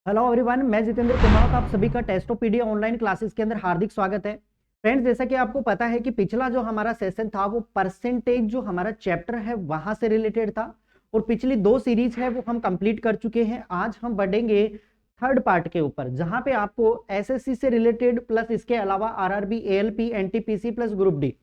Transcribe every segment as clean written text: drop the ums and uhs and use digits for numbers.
Hello everyone, मैं जितेंद्र कुमार। आप सभी का टेस्टोपीडिया ऑनलाइन क्लासेस के अंदर हार्दिक स्वागत है। फ्रेंड्स, जैसा कि आपको पता है कि पिछला जो हमारा सेशन था वो परसेंटेज जो हमारा चैप्टर है वहां से रिलेटेड था और पिछली दो सीरीज है वो हम कंप्लीट कर चुके हैं। आज हम बढ़ेंगे थर्ड पार्ट के ऊपर, जहां पे आपको एसएससी से रिलेटेड प्लस इसके अलावा RRB, ALP, NTPC plus group D,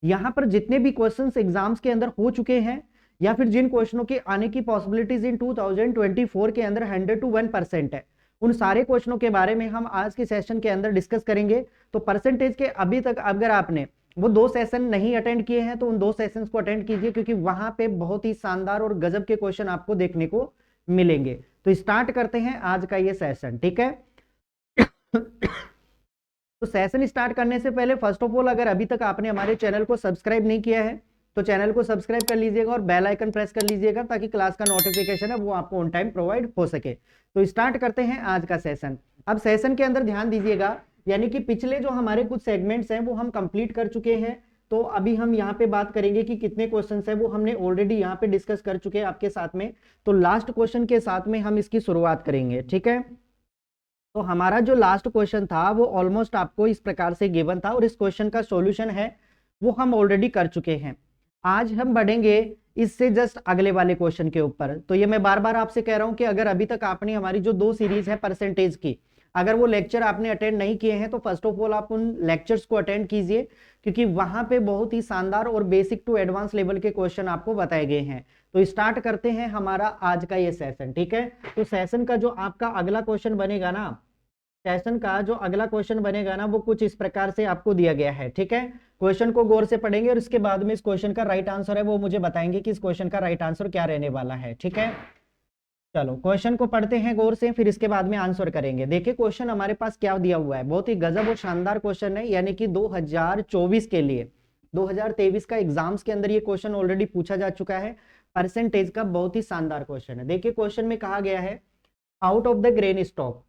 यहाँ पर जितने भी क्वेश्चंस एग्जाम्स के अंदर हो चुके हैं या फिर जिन क्वेश्चनों के आने की पॉसिबिलिटीज इन 2024 के अंदर 100 to 1% है, उन सारे क्वेश्चनों के बारे में हम आज के सेशन के अंदर डिस्कस करेंगे। तो परसेंटेज के अभी तक अगर आपने वो दो सेशन नहीं अटेंड किए हैं तो उन दो सेशंस को अटेंड कीजिए, क्योंकि वहां पे बहुत ही शानदार और गजब के क्वेश्चन आपको देखने को मिलेंगे। तो स्टार्ट करते हैं आज का ये सेशन, ठीक है। तो सेशन स्टार्ट करने से पहले फर्स्ट ऑफ ऑल, अगर अभी तक आपने हमारे चैनल को सब्सक्राइब नहीं किया है तो चैनल को सब्सक्राइब कर लीजिएगा और बेल आइकन प्रेस कर लीजिएगा ताकि क्लास का नोटिफिकेशन है वो आपको ऑन टाइम प्रोवाइड हो सके। तो स्टार्ट करते हैं आज का सेशन। अब सेशन के अंदर ध्यान दीजिएगा, यानी कि पिछले जो हमारे कुछ सेगमेंट्स हैं वो हम कंप्लीट कर चुके हैं। तो अभी हम यहाँ पे बात करेंगे कि कितने क्वेश्चन है वो हमने ऑलरेडी यहाँ पे डिस्कस कर चुके हैं आपके साथ में। तो लास्ट क्वेश्चन के साथ में हम इसकी शुरुआत करेंगे, ठीक है। तो हमारा जो लास्ट क्वेश्चन था वो ऑलमोस्ट आपको इस प्रकार से गिवन था और इस क्वेश्चन का सॉल्यूशन है वो हम ऑलरेडी कर चुके हैं। आज हम बढ़ेंगे इससे जस्ट अगले वाले क्वेश्चन के ऊपर। तो ये मैं बार बार आपसे कह रहा हूं कि अगर अभी तक आपने हमारी जो दो सीरीज है परसेंटेज की, अगर वो लेक्चर आपने अटेंड नहीं किए हैं तो फर्स्ट ऑफ ऑल आप उन लेक्चर्स को अटेंड कीजिए, क्योंकि वहां पे बहुत ही शानदार और बेसिक टू एडवांस लेवल के क्वेश्चन आपको बताए गए हैं। तो स्टार्ट करते हैं हमारा आज का ये सेशन, ठीक है। तो सेशन का जो आपका अगला क्वेश्चन बनेगा ना, सेशन का जो अगला क्वेश्चन बनेगा ना वो कुछ इस प्रकार से आपको दिया गया है, ठीक है। क्वेश्चन को गौर से पढ़ेंगे और इसके बाद में इस क्वेश्चन का राइट आंसर है वो मुझे बताएंगे कि इस क्वेश्चन का राइट आंसर क्या रहने वाला है, ठीक है। चलो क्वेश्चन को पढ़ते हैं गौर से, फिर इसके बाद में आंसर करेंगे। देखिए क्वेश्चन हमारे पास क्या दिया हुआ है, बहुत ही गजब और शानदार क्वेश्चन है, यानी कि 2024 के लिए 2023 का एग्जाम्स के अंदर ये क्वेश्चन ऑलरेडी पूछा जा चुका है। परसेंटेज का बहुत ही शानदार क्वेश्चन है। देखिए क्वेश्चन में कहा गया है out of the grain stock,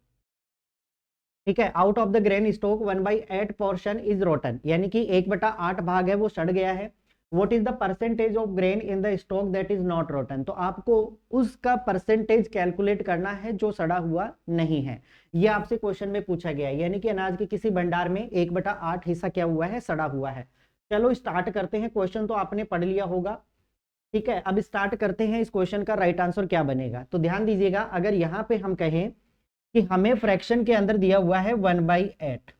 ठीक है, out of the grain stock 1/8 portion is rotten, यानी कि 1/8 भाग है वो सड़ गया है। What is the percentage of grain in the stock that is not rotten, तो आपको उसका परसेंटेज कैलकुलेट करना है जो सड़ा हुआ नहीं है। ये आपसे क्वेश्चन में पूछा गया है, यानी कि अनाज के किसी भंडार में 1/8 हिस्सा क्या हुआ है, सड़ा हुआ है। चलो स्टार्ट करते हैं। क्वेश्चन तो आपने पढ़ लिया होगा, ठीक है। अब स्टार्ट करते हैं इस क्वेश्चन का राइट आंसर क्या बनेगा। तो ध्यान दीजिएगा, अगर यहाँ पे हम कहें कि हमें फ्रैक्शन के अंदर दिया हुआ है 1/8,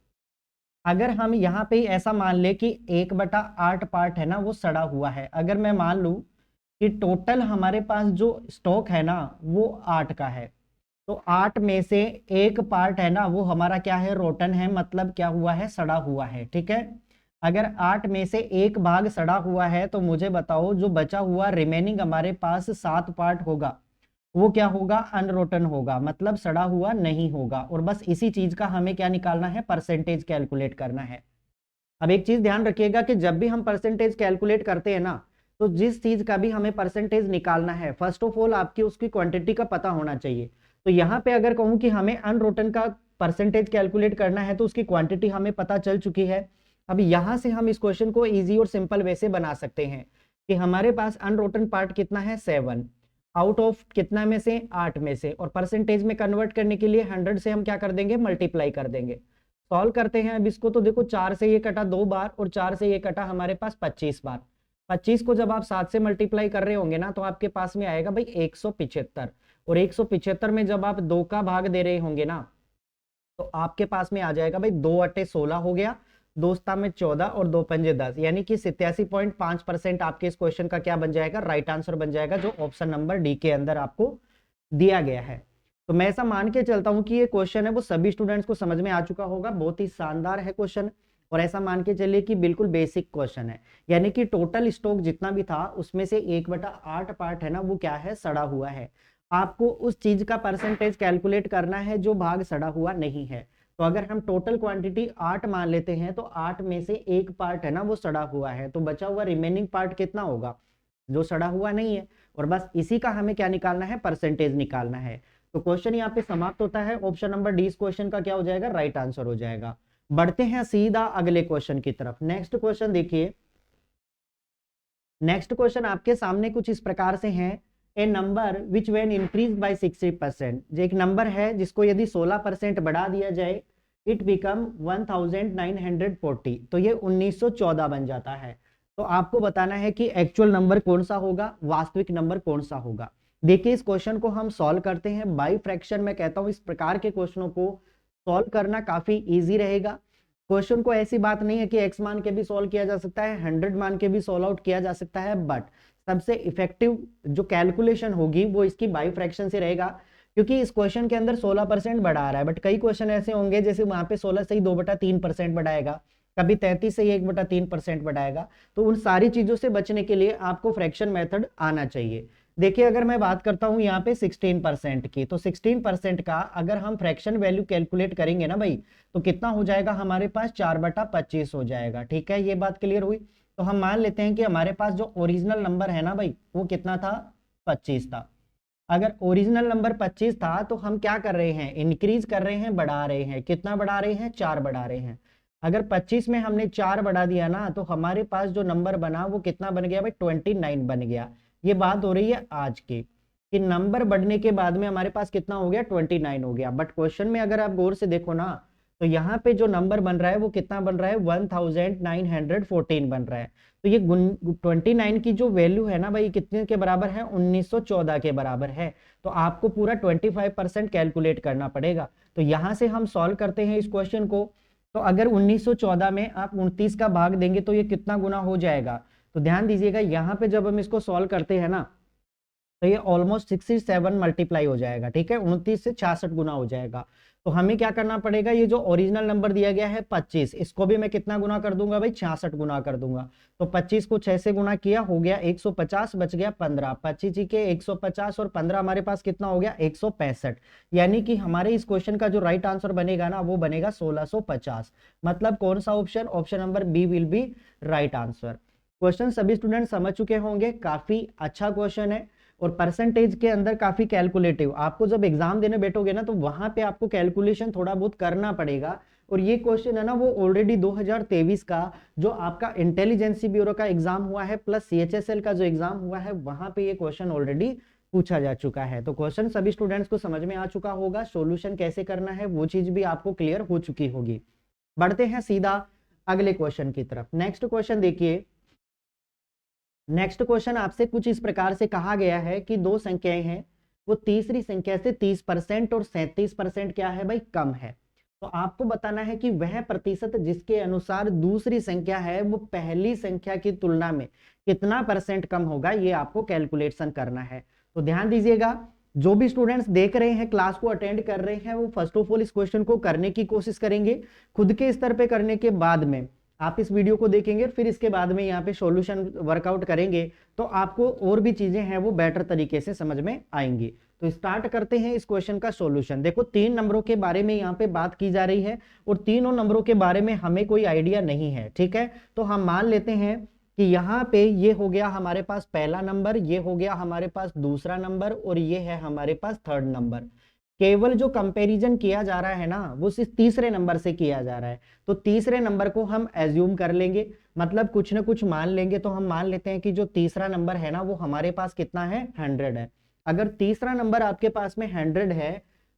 अगर हम यहाँ पे ऐसा मान ले कि 1/8 पार्ट है ना वो सड़ा हुआ है, अगर मैं मान लूं कि टोटल हमारे पास जो स्टॉक है ना वो 8 का है, तो 8 में से एक पार्ट है ना वो हमारा क्या है, रोटन है, मतलब क्या हुआ है, सड़ा हुआ है, ठीक है। अगर 8 में से एक भाग सड़ा हुआ है तो मुझे बताओ जो बचा हुआ रिमेनिंग हमारे पास 7 पार्ट होगा वो क्या होगा, अनरोटन होगा, मतलब सड़ा हुआ नहीं होगा। और बस इसी चीज का हमें क्या निकालना है, परसेंटेज कैलकुलेट करना है। अब एक चीज ध्यान रखिएगा कि जब भी हम परसेंटेज कैलकुलेट करते हैं ना, तो जिस चीज का भी हमें परसेंटेज निकालना है फर्स्ट ऑफ ऑल आपकी उसकी क्वांटिटी का पता होना चाहिए। तो यहाँ पे अगर कहूँ कि हमें अनरोटन का परसेंटेज कैलकुलेट करना है तो उसकी क्वांटिटी हमें पता चल चुकी है। अब यहाँ से हम इस क्वेश्चन को इजी और सिंपल वे से बना सकते हैं कि हमारे पास अनरोटन पार्ट कितना है, 7 आउट ऑफ कितना में से, 8 में से, और परसेंटेज में कन्वर्ट करने के लिए 100 से हम क्या कर देंगे, मल्टीप्लाई कर देंगे। सॉल्व करते हैं अब इसको। तो देखो 4 से ये कटा 2 बार और 4 से ये कटा हमारे पास 25 बार। 25 को जब आप 7 से मल्टीप्लाई कर रहे होंगे ना तो आपके पास में आएगा भाई 175, और 175 में जब आप 2 का भाग दे रहे होंगे ना तो आपके पास में आ जाएगा भाई 2/16 हो गया, 2 में 14 और 2 पंजे 10, यानी कि 87.5% आपके इस क्वेश्चन का क्या बन जाएगा, राइट आंसर बन जाएगा, जो ऑप्शन नंबर डी के अंदर आपको दिया गया है। तो मैं ऐसा मान के चलता हूं कि ये क्वेश्चन है वो सभी स्टूडेंट्स को समझ में आ चुका होगा, बहुत ही शानदार है क्वेश्चन। और ऐसा मान के चलिए कि बिल्कुल बेसिक क्वेश्चन है, यानी कि टोटल स्टॉक जितना भी था उसमें से 1/8 पार्ट है ना वो क्या है, सड़ा हुआ है। आपको उस चीज का परसेंटेज कैलकुलेट करना है जो भाग सड़ा हुआ नहीं है। तो अगर हम टोटल क्वांटिटी 8 मान लेते हैं तो 8 में से एक पार्ट है ना वो सड़ा हुआ है, तो बचा हुआ रिमेनिंग पार्ट कितना होगा, जो सड़ा हुआ नहीं है। और बस इसी का हमें क्या निकालना है, परसेंटेज निकालना है। तो क्वेश्चन यहाँ पे समाप्त होता है। ऑप्शन नंबर डी इस क्वेश्चन का क्या हो जाएगा, राइट आंसर हो जाएगा। बढ़ते हैं सीधा अगले क्वेश्चन की तरफ। नेक्स्ट क्वेश्चन देखिए, नेक्स्ट क्वेश्चन आपके सामने कुछ इस प्रकार से है a number which when increase by 60%, जो एक नंबर है जिसको यदि 16% बढ़ा दिया जाए, इट बिकम 1940, तो ये 1914 बन जाता है। तो आपको बताना है कि एक्चुअल नंबर कौन सा होगा, वास्तविक नंबर कौन सा होगा। देखिए इस क्वेश्चन को हम सॉल्व करते हैं बाय फ्रैक्शन। मैं कहता हूं इस प्रकार के क्वेश्चनों को सॉल्व करना काफी इजी रहेगा। क्वेश्चन को ऐसी बात नहीं है कि x मान के भी सॉल्व किया जा सकता है, 100 मान के भी सॉल्व आउट किया जा सकता है, बट सबसे इफेक्टिव जो कैलकुलेशन होगी वो इसकी बाय फ्रैक्शन से रहेगा, क्योंकि इस क्वेश्चन के अंदर 16% बढ़ा रहा है। बट कई क्वेश्चन ऐसे होंगे जैसे वहां पे 16 से ही 2/3% बढ़ाएगा, कभी 33 से ही 1/3% बढ़ाएगा। तो उन सारी चीजों से बचने के लिए आपको फ्रैक्शन मेथड आना चाहिए। देखिए अगर मैं बात करता हूं यहाँ पे 16% की, तो 16% का अगर हम फ्रैक्शन वैल्यू कैलकुलेट करेंगे ना भाई, तो कितना हो जाएगा हमारे पास, 4/25 हो जाएगा। ठीक है, ये बात क्लियर हुई। तो हम मान लेते हैं कि हमारे पास जो ओरिजिनल नंबर है ना भाई, वो कितना था, 25 था। अगर ओरिजिनल नंबर 25 था तो हम क्या कर रहे हैं, इंक्रीज कर रहे हैं, बढ़ा रहे हैं। कितना बढ़ा रहे हैं, 4 बढ़ा रहे हैं। अगर 25 में हमने 4 बढ़ा दिया ना, तो हमारे पास जो नंबर बना वो कितना बन गया भाई, 29 बन गया। ये बात हो रही है आज की, कि नंबर बढ़ने के बाद में हमारे पास कितना हो गया, 29 हो गया। बट क्वेश्चन में अगर आप गौर से देखो ना, तो यहाँ पे जो नंबर बन रहा है वो कितना बन रहा है, 1914 बन रहा है। तो ये 29 की जो वैल्यू है ना भाई, कितने के बराबर है, 1914 के बराबर है। तो आपको पूरा 25% कैलकुलेट करना पड़ेगा। तो यहां से हम सॉल्व करते हैं इस क्वेश्चन को। तो अगर 1914 में आप 29 का भाग देंगे तो ये कितना गुना हो जाएगा। तो ध्यान दीजिएगा यहाँ पे जब हम इसको सॉल्व करते हैं ना, तो ये ऑलमोस्ट 67 मल्टीप्लाई हो जाएगा। ठीक है, 29 से 66 गुना हो जाएगा। तो हमें क्या करना पड़ेगा, ये जो ओरिजिनल नंबर दिया गया है 25, इसको भी मैं कितना गुना कर दूंगा भाई, 66 गुना कर दूंगा। तो 25 को 6 से गुना किया, हो गया 150, बच गया 15। 25 के 150 और 15 हमारे पास कितना हो गया, 165। यानी कि हमारे इस क्वेश्चन का जो राइट आंसर बनेगा ना, वो बनेगा 1650। मतलब कौन सा option, option number B will be right answer. Question सभी स्टूडेंट समझ चुके होंगे, काफी अच्छा क्वेश्चन है और परसेंटेज के अंदर काफी कैलकुलेटिव। आपको जब एग्जाम देने बैठोगे ना, तो वहां पे आपको कैलकुलेशन थोड़ा बहुत करना पड़ेगा। और ये क्वेश्चन है ना, वो ऑलरेडी 2023 का जो आपका इंटेलिजेंसी ब्यूरो का एग्जाम हुआ है प्लस CHSL का जो एग्जाम हुआ है, वहां पे ये क्वेश्चन ऑलरेडी पूछा जा चुका है। तो क्वेश्चन सभी स्टूडेंट्स को समझ में आ चुका होगा, सोल्यूशन कैसे करना है वो चीज भी आपको क्लियर हो चुकी होगी। बढ़ते हैं सीधा अगले क्वेश्चन की तरफ। नेक्स्ट क्वेश्चन देखिए। नेक्स्ट क्वेश्चन आपसे कुछ इस प्रकार से कहा गया है कि दो संख्याएं हैं, वो तीसरी संख्या से 30% और 37% क्या है भाई, कम है। तो आपको बताना है कि वह प्रतिशत जिसके अनुसार दूसरी संख्या है वो पहली संख्या की तुलना में कितना परसेंट कम होगा, ये आपको कैलकुलेशन करना है। तो ध्यान दीजिएगा, जो भी स्टूडेंट्स देख रहे हैं, क्लास को अटेंड कर रहे हैं, वो फर्स्ट ऑफ ऑल इस क्वेश्चन को करने की कोशिश करेंगे। खुद के स्तर पे करने के बाद में आप इस वीडियो को देखेंगे, फिर इसके बाद में यहाँ पे सॉल्यूशन वर्कआउट करेंगे, तो आपको और भी चीजें हैं वो बेटर तरीके से समझ में आएंगी। तो स्टार्ट करते हैं इस क्वेश्चन का सॉल्यूशन। देखो 3 नंबरों के बारे में यहाँ पे बात की जा रही है और तीनों नंबरों के बारे में हमें कोई आइडिया नहीं है। ठीक है, तो हम मान लेते हैं कि यहाँ पे ये हो गया हमारे पास पहला नंबर, ये हो गया हमारे पास दूसरा नंबर और ये है हमारे पास थर्ड नंबर। केवल जो कंपैरिजन किया जा रहा है ना, वो सिर्फ तीसरे नंबर से किया जा रहा है। तो तीसरे नंबर को हम एज्यूम कर लेंगे, मतलब कुछ ना कुछ मान लेंगे। तो हम मान लेते हैं कि जो तीसरा नंबर है ना, वो हमारे पास कितना है, 100 है। अगर तीसरा नंबर आपके पास में 100 है,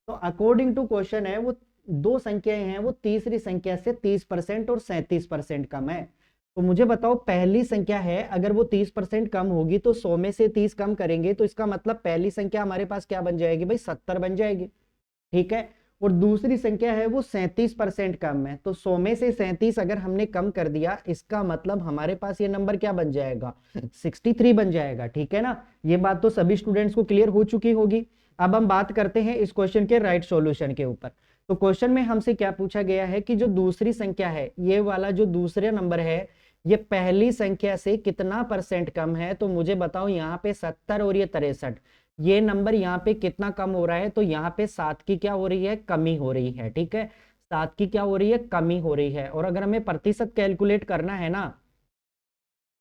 तो अकॉर्डिंग टू क्वेश्चन है वो दो संख्याएं हैं, वो तीसरी संख्या से 30% और 37% कम है। तो मुझे बताओ, पहली संख्या है अगर वो 30% कम होगी, तो 100 में से 30 कम करेंगे तो इसका मतलब पहली संख्या हमारे पास क्या बन जाएगी भाई, 70 बन जाएगी। ठीक है, और दूसरी संख्या है वो 37% कम है। तो 100 में से 37 अगर हमने कम कर दिया, इसका मतलब हमारे पास ये नंबर क्या बन जाएगा, 63 बन जाएगा। ठीक है ना, ये बात तो सभी स्टूडेंट्स को क्लियर हो चुकी होगी। अब हम बात करते हैं इस क्वेश्चन के राइट सॉल्यूशन के ऊपर। तो क्वेश्चन में हमसे क्या पूछा गया है कि जो दूसरी संख्या है, ये वाला जो दूसरे नंबर है, ये पहली संख्या से कितना परसेंट कम है। तो मुझे बताओ, यहाँ पे 70 और ये 63, ये नंबर यहाँ पे कितना कम हो रहा है। तो यहाँ पे 7 की क्या हो रही है, कमी हो रही है। ठीक है, 7 की क्या हो रही है, कमी हो रही है। और अगर हमें प्रतिशत कैलकुलेट करना है ना,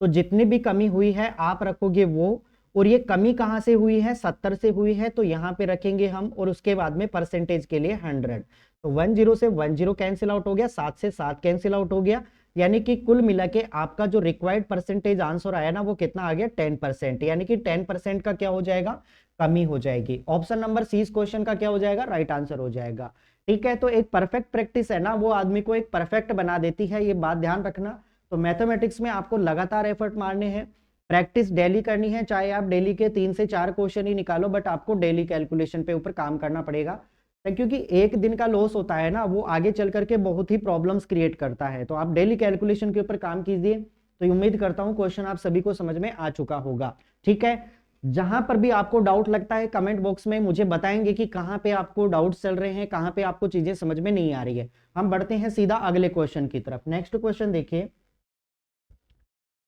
तो जितनी भी कमी हुई है आप रखोगे वो, और ये कमी कहां से हुई है, 70 से हुई है, तो यहाँ पे रखेंगे हम, और उसके बाद में परसेंटेज के लिए 100। तो 10 से 10 कैंसिल आउट हो गया, 7 से 7 कैंसिल आउट हो गया, यानी कि कुल मिला के आपका जो रिक्वायर्ड परसेंटेज आंसर आया ना वो कितना आ गया 10%, यानी कि 10% का क्या हो जाएगा, कमी हो जाएगी। ऑप्शन नंबर सी इस क्वेश्चन का क्या हो जाएगा, राइट आंसर हो जाएगा। ठीक है, तो एक परफेक्ट प्रैक्टिस है ना वो आदमी को एक परफेक्ट बना देती है, ये बात ध्यान रखना। तो मैथमेटिक्स में आपको लगातार एफर्ट मारने हैं, प्रैक्टिस डेली करनी है, चाहे आप डेली के 3 से 4 क्वेश्चन ही निकालो, बट आपको डेली कैलकुलेशन पे ऊपर काम करना पड़ेगा, क्योंकि एक दिन का लॉस होता है ना वो आगे चल करके बहुत ही प्रॉब्लम्स क्रिएट करता है। तो आप डेली कैलकुलेशन के ऊपर काम कीजिए, तो उम्मीद करता हूं क्वेश्चन आप सभी को समझ में आ चुका होगा। ठीक है, जहां पर भी आपको डाउट लगता है कमेंट बॉक्स में मुझे बताएंगे कि कहां पे आपको डाउट चल रहे हैं, कहां पे आपको चीजें समझ में नहीं आ रही है। हम बढ़ते हैं सीधा अगले क्वेश्चन की तरफ। नेक्स्ट क्वेश्चन देखिए,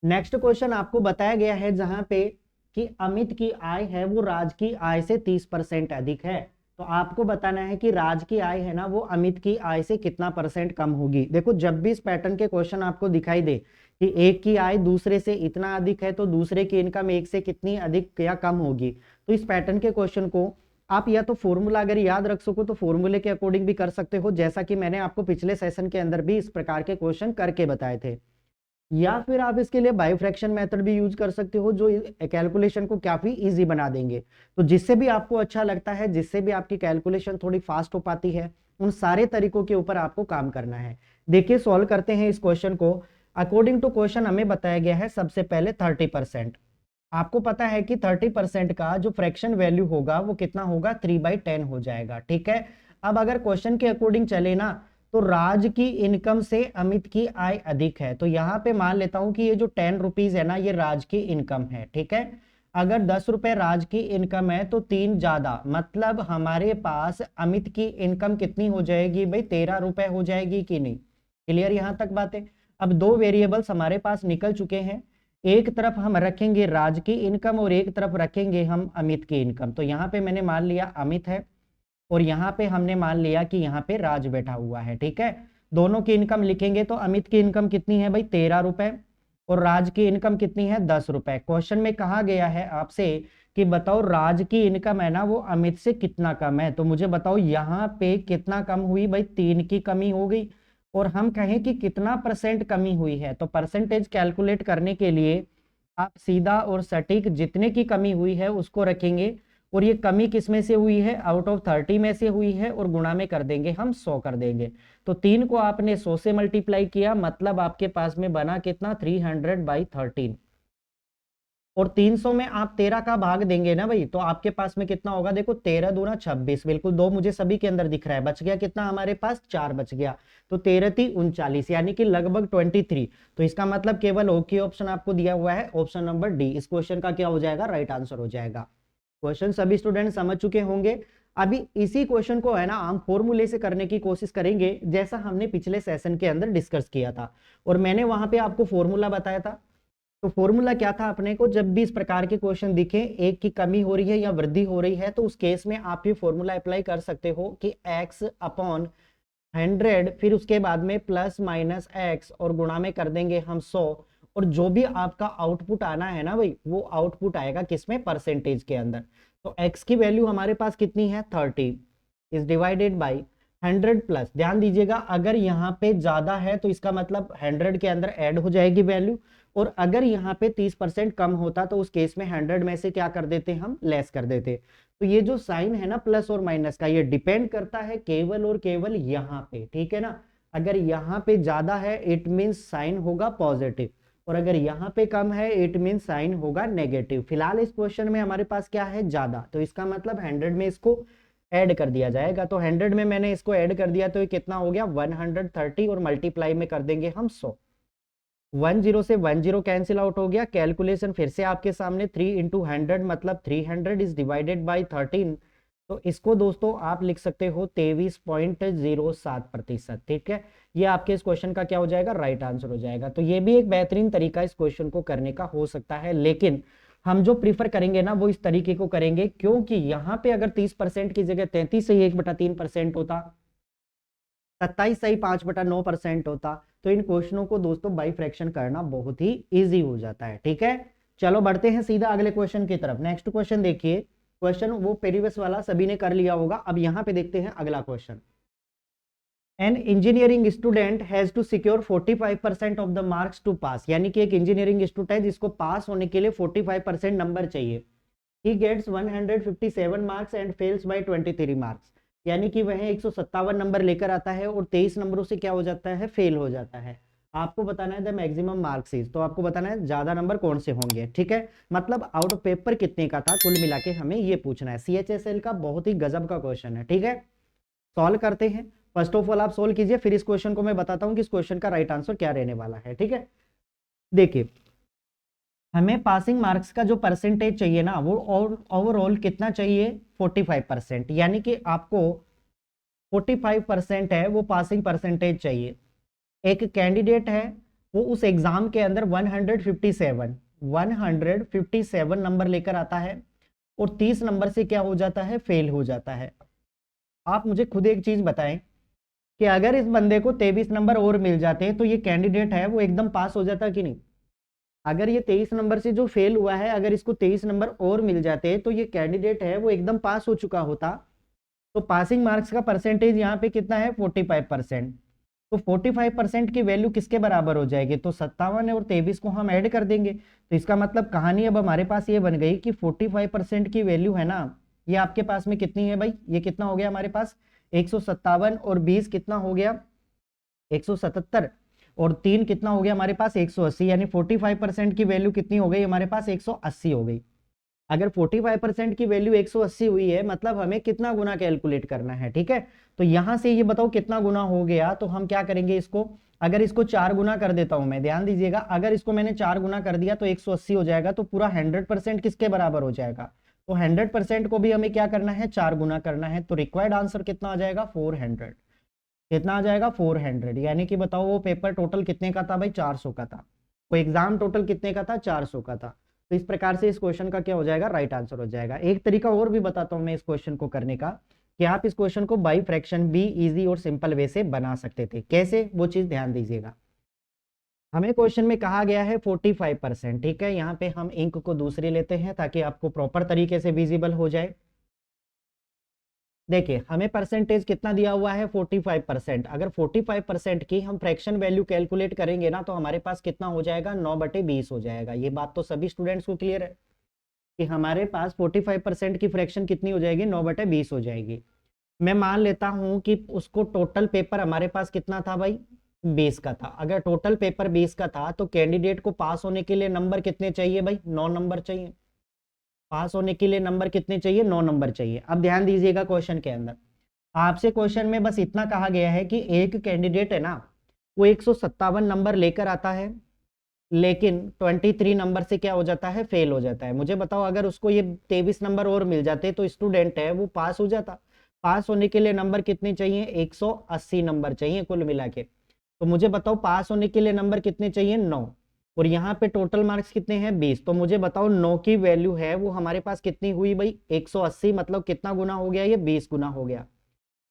नेक्स्ट क्वेश्चन आपको बताया गया है जहां पे कि अमित की आय है वो राज की आय से 30% अधिक है। तो आपको बताना है कि राज की आय है ना वो अमित की आय से कितना परसेंट कम होगी। देखो जब भी इस पैटर्न के क्वेश्चन आपको दिखाई दे कि एक की आय दूसरे से इतना अधिक है तो दूसरे की इनकम एक से कितनी अधिक या कम होगी, तो इस पैटर्न के क्वेश्चन को आप या तो फॉर्मूला अगर याद रख सको तो फॉर्मूले के अकॉर्डिंग भी कर सकते हो, जैसा कि मैंने आपको पिछले सेशन के अंदर भी इस प्रकार के क्वेश्चन करके बताए थे, या फिर आप इसके लिए बाय फ्रैक्शन मेथड भी यूज कर सकते हो जो कैलकुलेशन को काफी इजी बना देंगे। तो जिससे भी आपको अच्छा लगता है, जिससे भी आपकी कैलकुलेशन थोड़ी फास्ट हो पाती है, उन सारे तरीकों के ऊपर आपको काम करना है। देखिए सॉल्व करते हैं इस क्वेश्चन को। अकॉर्डिंग टू क्वेश्चन हमें बताया गया है सबसे पहले 30%। आपको पता है कि 30% का जो फ्रैक्शन वैल्यू होगा वो कितना होगा, 3/10 हो जाएगा। ठीक है, अब अगर क्वेश्चन के अकॉर्डिंग चले ना तो राज की इनकम से अमित की आय अधिक है, तो यहाँ पे मान लेता हूं कि ये जो 10 रुपीज है ना ये राज की इनकम है। ठीक है, अगर 10 रुपए राज की इनकम है तो 3 ज्यादा, मतलब हमारे पास अमित की इनकम कितनी हो जाएगी भाई, 13 रुपए हो जाएगी कि नहीं। क्लियर यहां तक बातें। अब दो वेरिएबल्स हमारे पास निकल चुके हैं, एक तरफ हम रखेंगे राज की इनकम और एक तरफ रखेंगे हम अमित की इनकम। तो यहाँ पे मैंने मान लिया अमित है और यहाँ पे हमने मान लिया कि यहाँ पे राज बैठा हुआ है। ठीक है, दोनों की इनकम लिखेंगे तो अमित की इनकम कितनी है भाई 13 रुपए और राज की इनकम कितनी है 10 रुपए। क्वेश्चन में कहा गया है आपसे कि बताओ राज की इनकम है ना वो अमित से कितना कम है, तो मुझे बताओ यहाँ पे कितना कम हुई भाई, 3 की कमी हो गई। और हम कहें कि कितना परसेंट कमी हुई है, तो परसेंटेज कैलकुलेट करने के लिए आप सीधा और सटीक जितने की कमी हुई है उसको रखेंगे, और ये कमी किस में से हुई है, आउट ऑफ 30 में से हुई है, और गुणा में कर देंगे हम 100 कर देंगे। तो 3 को आपने 100 से मल्टीप्लाई किया, मतलब आपके पास में बना कितना 300/13, और 300 में आप 13 का भाग देंगे ना भाई तो आपके पास में कितना होगा, देखो 13 दूना 26, बिल्कुल 2 मुझे सभी के अंदर दिख रहा है, बच गया कितना हमारे पास 4 बच गया, तो 13 × 3 = 39, यानी कि लगभग 23। तो इसका मतलब केवल ओके ऑप्शन आपको दिया हुआ है, ऑप्शन नंबर डी इस क्वेश्चन का क्या हो जाएगा, राइट आंसर हो जाएगा। क्वेश्चन सभी स्टूडेंट समझ चुके होंगे। अभी इसी क्वेश्चन को है ना हम फॉर्मूले से करने की कोशिश करेंगे, जैसा हमने पिछले सेशन के अंदर डिस्कस किया था, और मैंने वहां पे आपको फॉर्मूला बताया था। तो फॉर्मूला क्या था अपने को, जब भी इस प्रकार के क्वेश्चन दिखे, एक की कमी हो रही है या वृद्धि हो रही है, तो उस केस में आप ये फॉर्मूला अप्लाई कर सकते हो कि x/100, फिर उसके बाद में प्लस माइनस x और गुणा में कर देंगे हम 100, और जो भी आपका आउटपुट आना है ना भाई वो आउटपुट आएगा किसमें, परसेंटेज के अंदर। तो x की वैल्यू हमारे पास कितनी है 30 इज डिवाइडेड बाई 100 प्लस, ध्यान दीजिएगा अगर यहाँ पे ज्यादा है तो इसका मतलब 100 के अंदर ऐड हो जाएगी वैल्यू, और अगर यहाँ पे 30% कम होता तो उस केस में 100 में से क्या कर देते हम, लेस कर देते। तो ये जो साइन है ना प्लस और माइनस का, ये डिपेंड करता है केवल और केवल यहाँ पे। ठीक है ना, अगर यहाँ पे ज्यादा है इट मीन्स साइन होगा पॉजिटिव, और अगर यहाँ पे कम है इट मीन्स साइन होगा नेगेटिव। फिलहाल इस क्वेश्चन में हमारे पास क्या है, ज्यादा, तो इसका मतलब 100 में इसको ऐड कर दिया जाएगा। तो 100 में मैंने इसको ऐड कर दिया तो ये कितना हो गया 130, और मल्टीप्लाई में कर देंगे हम 100। 10 से 10 कैंसिल आउट हो गया। कैलकुलेशन फिर से आपके सामने, 3 × 100 मतलब 300 इज डिवाइडेड बाई 13, तो इसको दोस्तों आप लिख सकते हो 23.07%। ठीक है, ये आपके इस क्वेश्चन का क्या हो जाएगा, राइट आंसर हो जाएगा। तो ये भी एक बेहतरीन तरीका इस क्वेश्चन को करने का हो सकता है, लेकिन हम जो प्रीफर करेंगे ना वो इस तरीके को करेंगे, क्योंकि यहाँ पे अगर 30% की जगह 33 सही 1/3% होता, 27 सही 5/9% होता, तो इन क्वेश्चनों को दोस्तों बाई फ्रैक्शन करना बहुत ही इजी हो जाता है। ठीक है, चलो बढ़ते हैं सीधा अगले क्वेश्चन की तरफ। नेक्स्ट क्वेश्चन देखिए, क्वेश्चन वो प्रीवियस वाला सभी ने कर लिया होगा, अब यहाँ पे देखते हैं अगला question. An engineering student has to secure 45% of the marks to pass, यानी कि एक इंजीनियरिंग स्टूडेंट है जिसको पास होने के लिए 45% नंबर चाहिए। He gets 157 marks and fails by 23 marks, यानी कि वह 157 नंबर लेकर आता है और 23 नंबरों से क्या हो जाता है, फेल हो जाता है। आपको बताना है द मैक्सिमम मार्क्स इज, तो आपको बताना है ज्यादा नंबर कौन से होंगे, ठीक है। मतलब आउट ऑफ पेपर कितने का था, कुल मिला के हमें ये पूछना है। CHSL का बहुत ही गजब का क्वेश्चन है, ठीक है। सॉल्व करते हैं। फर्स्ट ऑफ ऑल आप सोल्व कीजिए, फिर इस क्वेश्चन को मैं बताता हूं कि इस क्वेश्चन का राइट आंसर क्या रहने वाला है, ठीक है। देखिए, हमें पासिंग मार्क्स का जो परसेंटेज चाहिए ना, वो ओवरऑल कितना चाहिए, 45%, यानी कि आपको 45% है वो पासिंग परसेंटेज चाहिए। एक कैंडिडेट है वो उस एग्जाम के अंदर 157 नंबर लेकर आता है और 30 नंबर से क्या हो जाता है, फेल हो जाता है। आप मुझे खुद एक चीज बताएं कि अगर इस बंदे को 23 नंबर और मिल जाते तो ये कैंडिडेट है वो एकदम पास हो जाता कि नहीं। अगर ये 23 नंबर से जो फेल हुआ है, अगर इसको 23 नंबर और मिल जाते तो ये कैंडिडेट है वो एकदम पास हो चुका होता। तो पासिंग मार्क्स का परसेंटेज यहाँ पे कितना है, 45%। तो 45% की वैल्यू किसके बराबर हो जाएगी, तो 57 और 23 को हम ऐड कर देंगे। तो इसका मतलब कहानी अब हमारे पास ये बन गई कि 45% की वैल्यू है ना, ये आपके पास में कितनी है भाई, ये कितना हो गया हमारे पास 157 और 20 कितना हो गया 177 और 3 कितना हो गया हमारे पास 180, यानी 45% की वैल्यू कितनी हो गई हमारे पास 180 हो गई। अगर 45% की वैल्यू 180 हुई है, मतलब हमें कितना गुना कैलकुलेट करना है, ठीक है। तो यहां से ये बताओ कितना गुना हो गया, तो हम क्या करेंगे इसको, अगर इसको 4 गुना कर देता हूं मैं, ध्यान दीजिएगा, अगर इसको मैंने 4 गुना कर दिया तो 180 हो जाएगा, तो पूरा 100% किसके बराबर हो जाएगा, तो 100% को भी हमें क्या करना है, 4 गुना करना है। तो रिक्वायर्ड आंसर कितना आ जाएगा, 400। कितना आ जाएगा, 400, यानी कि बताओ वो पेपर टोटल कितने का था भाई, 400 का था। वो एग्जाम टोटल कितने का था, 400 का था। तो इस प्रकार से इस क्वेश्चन का क्या हो जाएगा, राइट आंसर हो जाएगा। एक तरीका और भी बताता हूं मैं इस क्वेश्चन को करने का, कि आप इस क्वेश्चन को बाई फ्रैक्शन भी इजी और सिंपल वे से बना सकते थे। कैसे, वो चीज ध्यान दीजिएगा। हमें क्वेश्चन में कहा गया है 45%, ठीक है। यहाँ पे हम इंक को दूसरी लेते हैं ताकि आपको प्रॉपर तरीके से विजिबल हो जाए। देखिए, हमें परसेंटेज कितना दिया हुआ है, 45%। अगर 45% की हम फ्रैक्शन वैल्यू कैलकुलेट करेंगे ना, तो हमारे पास कितना हो जाएगा, 9/20 हो जाएगा। ये बात तो सभी स्टूडेंट्स को क्लियर है कि हमारे पास 45% की फ्रैक्शन कितनी हो जाएगी, 9/20 हो जाएगी। मैं मान लेता हूं कि उसको टोटल पेपर हमारे पास कितना था भाई, 20 का था। अगर टोटल पेपर 20 का था तो कैंडिडेट को पास होने के लिए नंबर कितने चाहिए भाई, 9 नंबर चाहिए। पास होने के लिए नंबर कितने चाहिए, 9 नंबर चाहिए। अब ध्यान दीजिएगा, क्वेश्चन के अंदर आपसे क्वेश्चन में बस इतना कहा गया है कि एक कैंडिडेट है ना, वो 157 नंबर लेकर आता है, लेकिन 23 नंबर से क्या हो जाता है, फेल हो जाता है। मुझे बताओ, अगर उसको ये 23 नंबर और मिल जाते तो स्टूडेंट है वो पास हो जाता। पास होने के लिए नंबर कितने चाहिए, 180 नंबर चाहिए कुल मिला के। तो मुझे बताओ पास होने के लिए नंबर कितने चाहिए, 9। और यहाँ पे टोटल मार्क्स कितने हैं, 20। तो मुझे बताओ 9 की वैल्यू है वो हमारे पास कितनी हुई भाई, 180। मतलब कितना गुना हो गया, ये 20 गुना हो गया।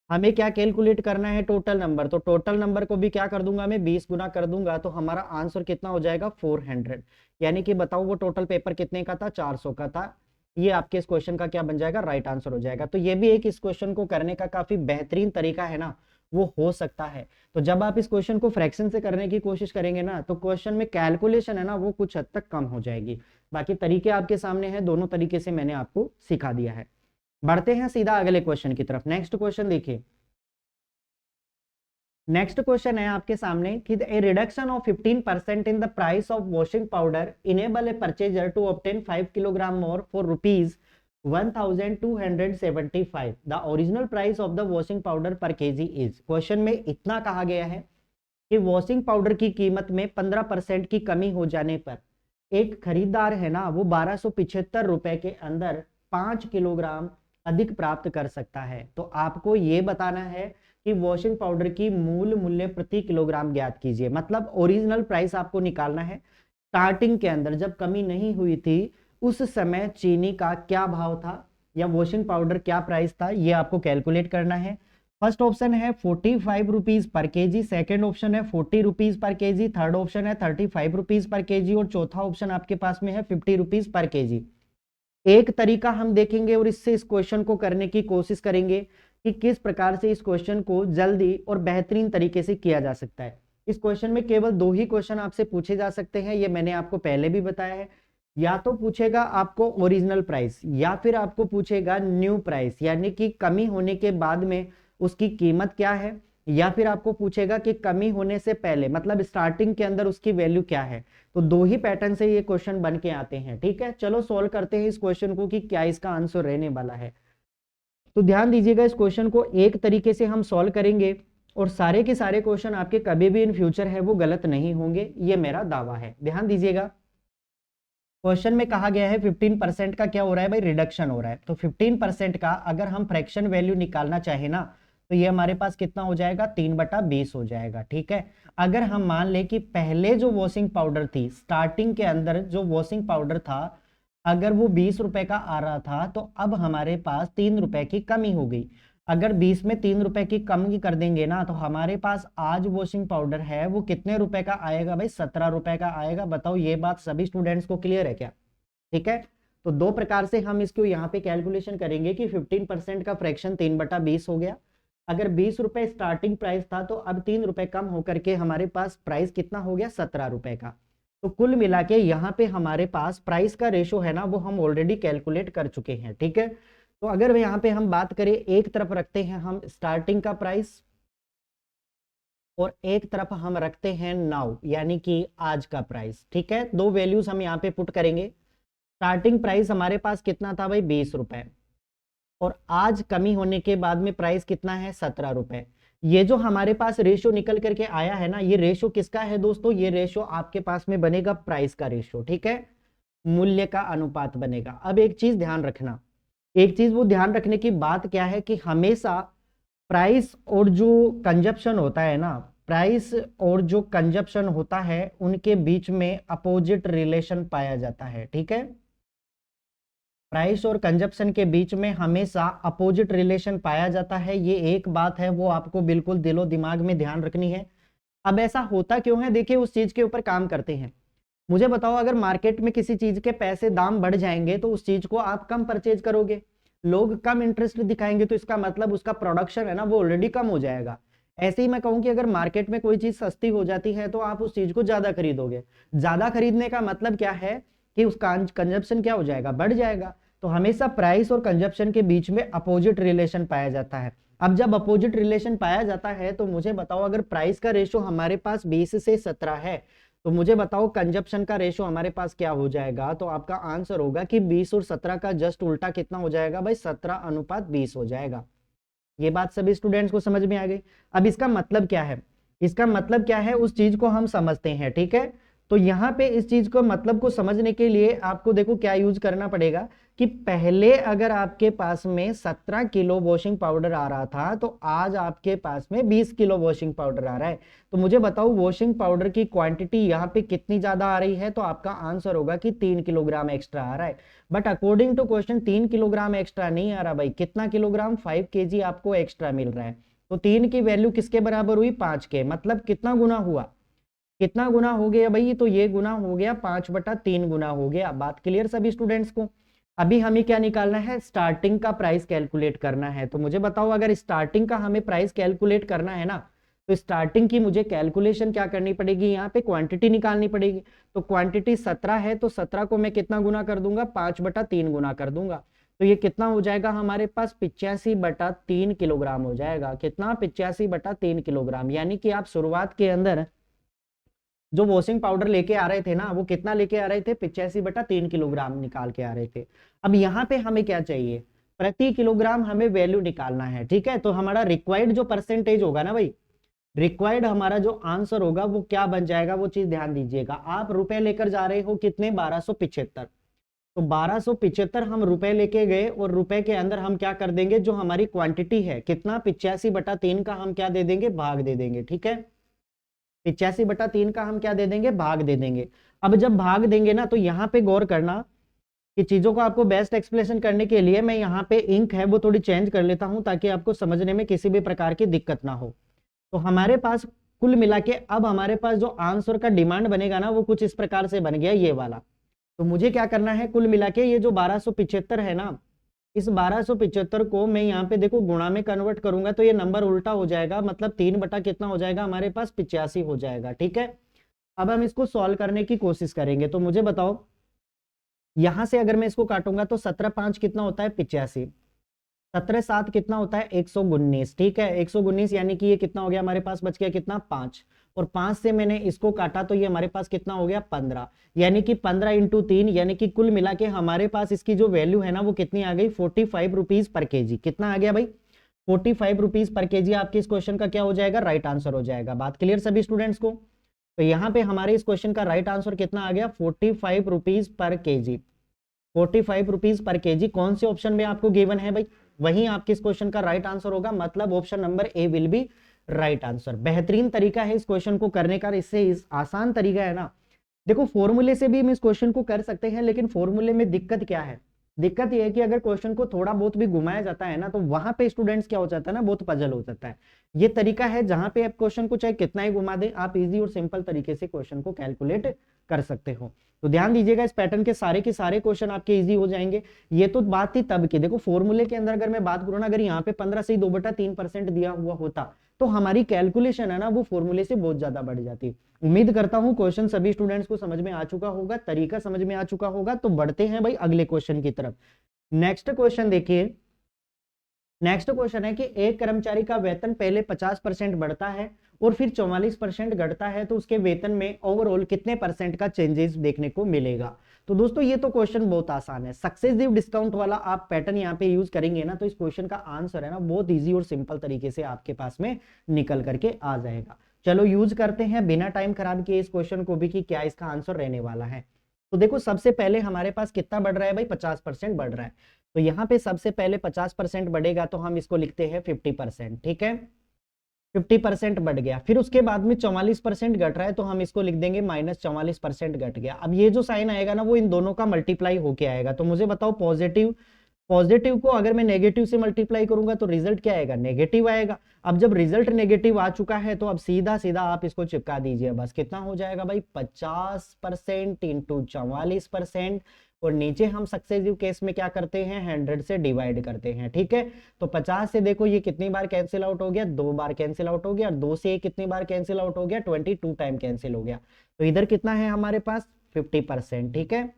हमें क्या कैलकुलेट करना है, टोटल नंबर। तो टोटल नंबर को भी क्या कर दूंगा मैं, 20 गुना कर दूंगा, तो हमारा आंसर कितना हो जाएगा, 400। यानी कि बताओ वो टोटल पेपर कितने का था, 400 का था। ये आपके इस क्वेश्चन का क्या बन जाएगा, राइट आंसर हो जाएगा। तो ये भी एक इस क्वेश्चन को करने का काफी बेहतरीन तरीका है ना, वो हो सकता है। तो जब आप इस क्वेश्चन को फ्रैक्शन से करने की कोशिश करेंगे ना, तो क्वेश्चन में कैलकुलेशन है ना, वो कुछ हद तक कम हो जाएगी। बाकी तरीके आपके सामने हैं, दोनों तरीके से मैंने आपको सिखा दिया है। बढ़ते हैं सीधा अगले क्वेश्चन की तरफ। नेक्स्ट क्वेश्चन देखिए, नेक्स्ट क्वेश्चन है आपके सामने कि a reduction of 15% in the price of washing powder enable a purchaser to obtain 5 kilogram more for rupees 1275। The original price of the washing powder per KG is. Question में इतना कहा गया है कि वॉशिंग पाउडर की कीमत में 15% की कमी हो जाने पर एक खरीदार है ना, वो 1275 रुपए के अंदर 5 किलोग्राम अधिक प्राप्त कर सकता है। तो आपको ये बताना है कि वॉशिंग पाउडर की मूल मूल्य प्रति किलोग्राम ज्ञात कीजिए। मतलब ओरिजिनल प्राइस आपको निकालना है। स्टार्टिंग के अंदर जब कमी नहीं हुई थी, उस समय चीनी का क्या भाव था या वॉशिंग पाउडर क्या प्राइस था, ये आपको कैलकुलेट करना है। फर्स्ट ऑप्शन है 45 rupees per KG, second option है 40 rupees per KG, third option है 35 रुपीज पर केजी और चौथा ऑप्शन आपके पास में है 50 रुपीज पर केजी। एक तरीका हम देखेंगे और इससे इस क्वेश्चन को करने की कोशिश करेंगे कि किस प्रकार से इस क्वेश्चन को जल्दी और बेहतरीन तरीके से किया जा सकता है। इस क्वेश्चन में केवल 2 ही क्वेश्चन आपसे पूछे जा सकते हैं, ये मैंने आपको पहले भी बताया है। या तो पूछेगा आपको ओरिजिनल प्राइस, या फिर आपको पूछेगा न्यू प्राइस, यानी कि कमी होने के बाद में उसकी कीमत क्या है, या फिर आपको पूछेगा कि कमी होने से पहले मतलब स्टार्टिंग के अंदर उसकी वैल्यू क्या है। तो 2 ही पैटर्न से ये क्वेश्चन बन के आते हैं। ठीक है, चलो सॉल्व करते हैं इस क्वेश्चन को कि क्या इसका आंसर रहने वाला है। तो ध्यान दीजिएगा, इस क्वेश्चन को एक तरीके से हम सॉल्व करेंगे और सारे के सारे क्वेश्चन आपके कभी भी इन फ्यूचर है वो गलत नहीं होंगे, ये मेरा दावा है। ध्यान दीजिएगा, क्वेश्चन में कहा गया है 15% का क्या हो रहा है भाई, रिडक्शन हो रहा है। तो 15% का अगर हम फ्रैक्शन वैल्यू निकालना चाहे ना, तो ये हमारे पास कितना हो जाएगा, 3/20 हो जाएगा। ठीक है, अगर हम मान ले कि पहले जो वॉशिंग पाउडर थी, स्टार्टिंग के अंदर जो वॉशिंग पाउडर था, अगर वो 20 रुपए का आ रहा था, तो अब हमारे पास 3 रुपए की कमी हो गई। अगर 20 में 3 रुपए की कमी कर देंगे ना, तो हमारे पास आज वॉशिंग पाउडर है वो कितने रुपए का आएगा भाई, 17 रुपए का आएगा। बताओ ये बात सभी स्टूडेंट्स को क्लियर है क्या? ठीक है, तो 2 प्रकार से हम इसको यहाँ पे कैलकुलेशन करेंगे कि 15% का फ्रैक्शन 3/20 हो गया। अगर 20 रुपए स्टार्टिंग प्राइस था, तो अब 3 रुपए कम होकर के हमारे पास प्राइस कितना हो गया, 17 रुपए का। तो कुल मिला के यहाँ पे हमारे पास प्राइस का रेशो है ना, वो हम ऑलरेडी कैलकुलेट कर चुके हैं। ठीक है, तो अगर यहाँ पे हम बात करें, एक तरफ रखते हैं हम स्टार्टिंग का प्राइस और एक तरफ हम रखते हैं नाउ, यानी कि आज का प्राइस। ठीक है, 2 वैल्यूज हम यहाँ पे पुट करेंगे। स्टार्टिंग प्राइस हमारे पास कितना था भाई, 20 रुपए, और आज कमी होने के बाद में प्राइस कितना है, 17 रुपए। ये जो हमारे पास रेशो निकल करके आया है ना, ये रेशो किसका है दोस्तों, ये रेशो आपके पास में बनेगा प्राइस का रेशो। ठीक है, मूल्य का अनुपात बनेगा। अब एक चीज ध्यान रखना, एक चीज वो ध्यान रखने की बात क्या है कि हमेशा प्राइस और जो कंजप्शन होता है ना, प्राइस और जो कंजप्शन होता है उनके बीच में अपोजिट रिलेशन पाया जाता है। ठीक है, प्राइस और कंजप्शन के बीच में हमेशा अपोजिट रिलेशन पाया जाता है, ये एक बात है, वो आपको बिल्कुल दिलो दिमाग में ध्यान रखनी है। अब ऐसा होता क्यों है, देखिए उस चीज के ऊपर काम करते हैं। मुझे बताओ, अगर मार्केट में किसी चीज के पैसे दाम बढ़ जाएंगे तो उस चीज को आप कम परचेज करोगे, लोग कम इंटरेस्ट दिखाएंगे, तो इसका मतलब उसका प्रोडक्शन है ना वो ऑलरेडी कम हो जाएगा। ऐसे ही मैं कहूं कि अगर मार्केट में कोई चीज सस्ती हो जाती है तो आप उस चीज को ज्यादा खरीदोगे। ज्यादा खरीदने का मतलब क्या है कि उसका कंजप्शन क्या हो जाएगा, बढ़ जाएगा। तो हमेशा प्राइस और कंजप्शन के बीच में अपोजिट रिलेशन पाया जाता है। अब जब अपोजिट रिलेशन पाया जाता है तो मुझे बताओ, अगर प्राइस का रेशो हमारे पास 20 से 17 है, तो मुझे बताओ कंजप्शन का रेशो हमारे पास क्या हो जाएगा। तो आपका आंसर होगा कि 20 और 17 का जस्ट उल्टा कितना हो जाएगा भाई, 17/20 हो जाएगा। ये बात सभी स्टूडेंट्स को समझ में आ गई। अब इसका मतलब क्या है, इसका मतलब क्या है उस चीज को हम समझते हैं। ठीक है, तो यहाँ पे इस चीज को मतलब को समझने के लिए आपको देखो क्या यूज करना पड़ेगा कि पहले अगर आपके पास में 17 किलो वॉशिंग पाउडर आ रहा था, तो आज आपके पास में 20 किलो वॉशिंग पाउडर आ रहा है। तो मुझे बताओ वॉशिंग पाउडर की क्वांटिटी यहाँ पे कितनी ज्यादा आ रही है, तो आपका आंसर होगा कि 3 किलोग्राम एक्स्ट्रा आ रहा है। But according to question 3 kilogram extra नहीं आ रहा भाई, कितना किलोग्राम, 5 kg आपको एक्स्ट्रा मिल रहा है। तो 3 की वैल्यू किसके बराबर हुई, 5 के, मतलब कितना गुना हुआ, कितना गुना हो गया भाई, तो ये गुना हो गया 5/3 गुना हो गया। बात क्लियर सभी स्टूडेंट्स को? अभी हमें क्या निकालना है, स्टार्टिंग का प्राइस कैलकुलेट करना है। तो मुझे बताओ, अगर स्टार्टिंग का हमें प्राइस कैलकुलेट करना है ना, तो स्टार्टिंग की मुझे कैलकुलेशन क्या करनी पड़ेगी, यहाँ पे क्वांटिटी निकालनी पड़ेगी। तो क्वांटिटी 17 है, तो 17 को मैं कितना गुना कर दूंगा, 5/3 गुना कर दूंगा। तो ये कितना हो जाएगा हमारे पास, 85/3 किलोग्राम हो जाएगा। कितना, 85/3 किलोग्राम। यानी कि आप शुरुआत के अंदर जो वॉशिंग पाउडर लेके आ रहे थे ना, वो कितना लेके आ रहे थे, 85/3 किलोग्राम निकाल के आ रहे थे। अब यहाँ पे हमें क्या चाहिए, प्रति किलोग्राम हमें वैल्यू निकालना है। ठीक है, तो हमारा रिक्वायर्ड जो परसेंटेज होगा ना भाई, रिक्वायर्ड हमारा जो आंसर होगा वो क्या बन जाएगा, वो चीज ध्यान दीजिएगा। आप रुपए लेकर जा रहे हो कितने, 1275। तो 1275 हम रुपए लेके गए, और रुपए के अंदर हम क्या कर देंगे, जो हमारी क्वांटिटी है कितना, 85/3 का हम क्या दे देंगे, भाग दे देंगे। ठीक है, 85/3 का हम क्या दे देंगे, भाग दे देंगे। अब जब भाग देंगे ना, तो यहाँ पे गौर करना कि चीजों को आपको बेस्ट एक्सप्लेनेशन करने के लिए मैं यहाँ पे इंक है वो थोड़ी चेंज कर लेता हूं, ताकि आपको समझने में किसी भी प्रकार की दिक्कत ना हो। तो हमारे पास कुल मिला के अब हमारे पास जो आंसर का डिमांड बनेगा ना, वो कुछ इस प्रकार से बन गया, ये वाला। तो मुझे क्या करना है, कुल मिला के ये जो 1275 है ना, इस 1275 को मैं यहाँ पे देखो गुणा में कन्वर्ट करूंगा तो ये नंबर उल्टा हो जाएगा, मतलब 3 बटा कितना हो जाएगा हमारे पास 85 हो जाएगा। ठीक है, अब हम इसको सॉल्व करने की कोशिश करेंगे। तो मुझे बताओ यहां से अगर मैं इसको काटूंगा तो 17×5 कितना होता है 85, 17×7 कितना होता है 119। ठीक है, 119 यानी कि ये कितना हो गया हमारे पास बच गया कितना 5, और 5 से मैंने इसको काटा तो ये हमारे पास कितना हो गया 15, यानी कि 15×3, यानी कि कुल मिला के हमारे पास इसकी जो वैल्यू है ना वो कितनी आ गई 45 रुपीज पर केजी। कितना आ गया भाई 45 रुपीज पर केजी। आपके इस क्वेश्चन का क्या हो जाएगा राइट आंसर हो जाएगा। बात क्लियर सभी स्टूडेंट्स को? तो यहाँ पे हमारे इस क्वेश्चन का राइट आंसर कितना आ गया 45 rupees per KG. 45 rupees per KG कौन से ऑप्शन में आपको गिवन है भाई, वही आपके इस क्वेश्चन का राइट आंसर होगा, मतलब option number A will be right answer. बेहतरीन तरीका है इस क्वेश्चन को करने का, इससे इस आसान तरीका है ना। देखो फॉर्मूले से भी हम इस क्वेश्चन को कर सकते हैं, लेकिन फॉर्मूले में दिक्कत क्या है, दिक्कत यह है कि अगर क्वेश्चन को थोड़ा बहुत भी घुमाया जाता है ना तो वहां पे स्टूडेंट्स क्या हो जाता है ना बहुत पजल हो जाता है। ये तरीका है जहां पे आप क्वेश्चन को चाहे कितना ही घुमा दे आप इजी और सिंपल तरीके से क्वेश्चन को कैलकुलेट कर सकते हो। तो ध्यान दीजिएगा इस पैटर्न के सारे क्वेश्चन आपके इजी हो जाएंगे। ये तो बात थी तब की, देखो फॉर्मूले के अंदर अगर मैं बात करूं ना, अगर यहाँ पे 15 से 2/3% दिया हुआ होता तो हमारी कैलकुलेशन है ना वो फॉर्मूले से बहुत ज्यादा बढ़ जाती। उम्मीद करता हूं क्वेश्चन सभी स्टूडेंट्स को समझ में आ चुका होगा, तरीका समझ में आ चुका होगा। तो बढ़ते हैं भाई अगले क्वेश्चन की तरफ। नेक्स्ट क्वेश्चन देखिए, नेक्स्ट क्वेश्चन है कि एक कर्मचारी का वेतन पहले 50% बढ़ता है और फिर 44% घटता है तो उसके वेतन में ओवरऑल कितने परसेंट का चेंजेस देखने को मिलेगा। तो दोस्तों ये तो क्वेश्चन बहुत आसान है, सक्सेसिव डिस्काउंट वाला आप पैटर्न यहाँ पे यूज करेंगे ना तो इस क्वेश्चन का आंसर है ना बहुत इजी और सिंपल तरीके से आपके पास में निकल करके आ जाएगा। चलो यूज करते हैं बिना टाइम खराब किए इस क्वेश्चन को भी कि क्या इसका आंसर रहने वाला है। तो देखो सबसे पहले हमारे पास कितना बढ़ रहा है भाई 50% बढ़ रहा है, तो यहाँ पे सबसे पहले 50% बढ़ेगा तो हम इसको लिखते हैं 50%। ठीक है, 50% बढ़ गया, फिर उसके बाद में 44% घट रहा है तो हम इसको लिख देंगे -44% घट गया। अब ये जो साइन आएगा ना वो इन दोनों का मल्टीप्लाई होके आएगा। तो मुझे बताओ पॉजिटिव पॉजिटिव को अगर मैं नेगेटिव से मल्टीप्लाई करूंगा तो रिजल्ट क्या आएगा नेगेटिव आएगा। अब जब रिजल्ट नेगेटिव आ चुका है तो अब सीधा सीधा आप इसको चिपका दीजिए, बस कितना हो जाएगा भाई 50% इंटू 44%, और नीचे हम सक्सेसिव केस में क्या करते हैं 100 से डिवाइड करते हैं। ठीक है, तो 50 से देखो ये कितनी बार कैंसिल आउट हो गया 2 बार कैंसिल आउट हो गया, और 2 से ये कितनी बार कैंसिल आउट हो गया 22 टाइम कैंसिल हो गया। तो इधर कितना है हमारे पास 50%। ठीक है,